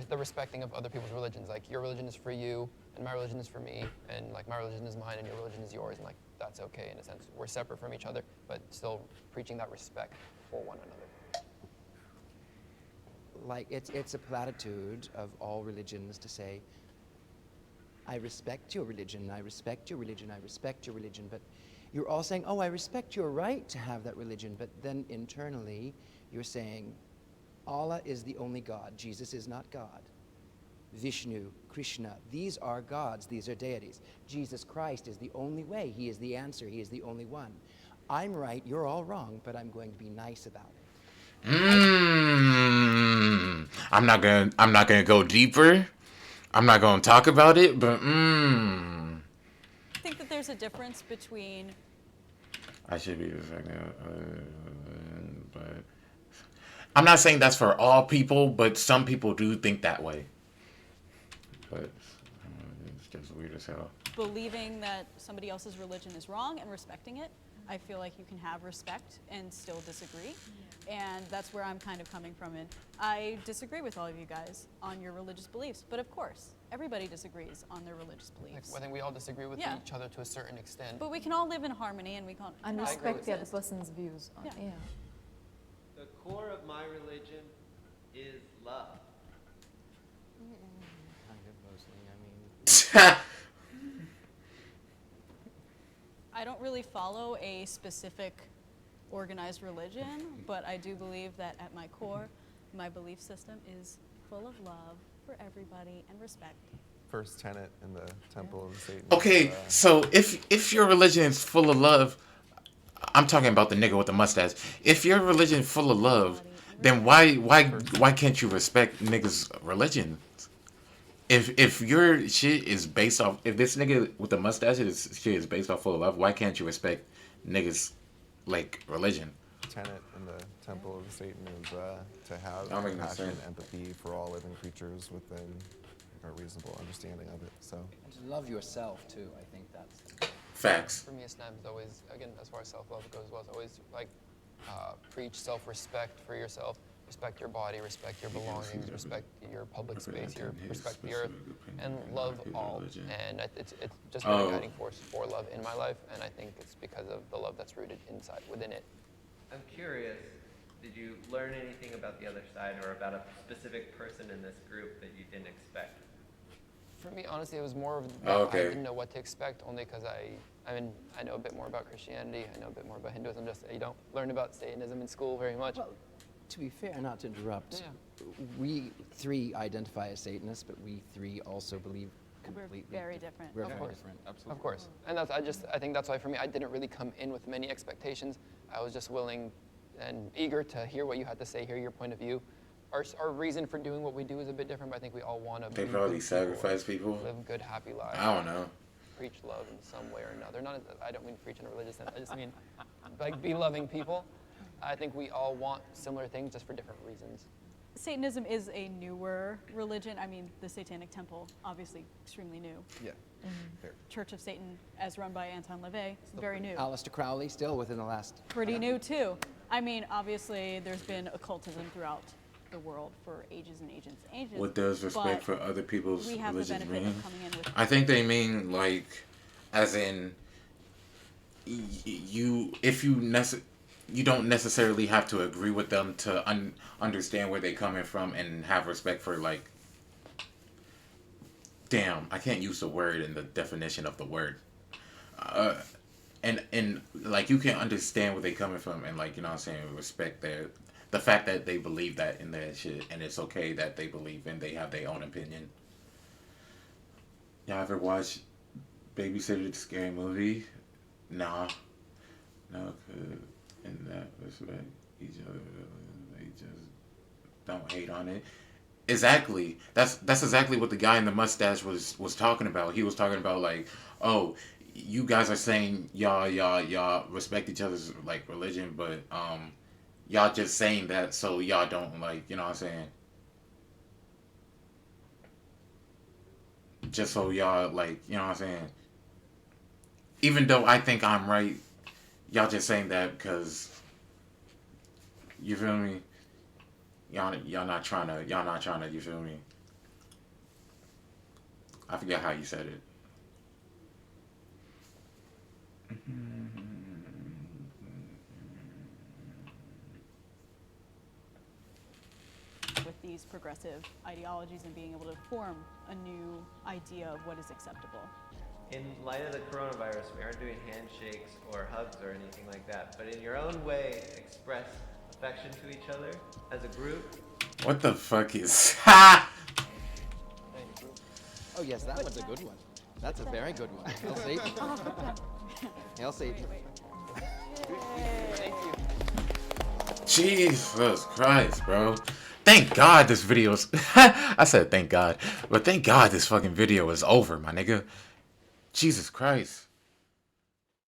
the respecting of other people's religions. Like, your religion is for you, and my religion is for me, and like my religion is mine, and your religion is yours, and like that's okay in a sense. We're separate from each other, but still preaching that respect for one another. Like, it's a platitude of all religions to say, I respect your religion, I respect your religion, I respect your religion, but you're all saying, oh, I respect your right to have that religion, but then internally you're saying, Allah is the only God, Jesus is not God. Vishnu, Krishna, these are gods, these are deities. Jesus Christ is the only way, he is the answer, he is the only one. I'm right, you're all wrong, but I'm going to be nice about it. I'm not gonna go deeper. I'm not gonna talk about it, but I think that there's a difference between. I should be but I'm not saying that's for all people, but some people do think that way. But it's just weird as hell. Believing that somebody else's religion is wrong and respecting it. I feel like you can have respect and still disagree. And that's where I'm kind of coming from. And I disagree with all of you guys on your religious beliefs. But of course, everybody disagrees on their religious beliefs. I think we all disagree with each other to a certain extent. But we can all live in harmony and we can And all respect the other coexist. person's views. Yeah. The core of my religion is love. Kind of mostly, I mean. I don't really follow a specific organized religion, but I do believe that at my core, my belief system is full of love for everybody and respect. First tenet in the temple of Satan. Okay, so if your religion is full of love, I'm talking about the nigga with the mustache. If your religion is full of love, then why can't you respect niggas' religion? If your shit is based off, if this nigga with the mustache shit is based off full of love, why can't you respect niggas like religion? Tenet in the temple of Satan is to have That makes no compassion sense. and empathy for all living creatures within a reasonable understanding of it. So And to love yourself too. I think that's. Facts. For me, Islam is always, again, as far as self-love goes, well, it's always like preach self-respect for yourself, respect your body, respect your belongings, respect your public space, respect the earth, and love all. And it's just been a guiding force for love in my life, and I think it's because of the love that's rooted inside, within it. I'm curious, did you learn anything about the other side or about a specific person in this group that you didn't expect? For me, honestly, it was more of I didn't know what to expect, only because I know a bit more about Christianity, I know a bit more about Hinduism. Just you don't learn about Satanism in school very much. Well, to be fair, not to interrupt, Yeah. we three identify as Satanists, but we three also believe completely. very different. We're Of very course. different. Of course, and I think that's why for me, I didn't really come in with many expectations. I was just willing and eager to hear what you had to say, hear your point of view. Our reason for doing what we do is a bit different, but I think we all want to. They probably sacrifice people. Live good, happy lives. I don't know. Preach love in some way or another. I don't mean preach in a religious sense. I just mean like be loving people. I think we all want similar things, just for different reasons. Satanism is a newer religion. I mean, the Satanic Temple, obviously extremely new. yeah, Church of Satan, as run by Anton LaVey, very new. Aleister Crowley, still within the last. Pretty new too. I mean, obviously, there's been occultism throughout the world for ages and ages and ages. What does respect but for other people's we have the religions benefit mean? of coming in with I think they mean like, as in, you don't necessarily have to agree with them to understand where they're coming from and have respect for like. Damn, I can't use the word in the definition of the word. And like you can understand where they're coming from and like, you know what I'm saying, respect the fact that they believe that in their shit, and it's okay that they believe and they have their own opinion. Y'all ever watch Babysitter the Scary Movie? Nah. No, cause in that respect, each other, they just don't hate on it. Exactly. That's exactly what the guy in the mustache was talking about. He was talking about like, oh, you guys are saying y'all respect each other's like religion, but y'all just saying that so y'all don't like, you know what I'm saying? Just so y'all like, you know what I'm saying? Even though I think I'm right, y'all just saying that because you feel me? Y'all not trying to, you feel me? I forget how you said it. with these progressive ideologies and being able to form a new idea of what is acceptable. In light of the coronavirus, we aren't doing handshakes or hugs or anything like that, but in your own way, express affection to each other as a group. What the fuck is... Ha! Oh yes, that one's a good one. That's a very good one. Hail Satan. Hail Satan. Thank you. Jesus Christ, bro. Thank God this video's... I said thank God. But thank God this fucking video is over, my nigga. Jesus Christ.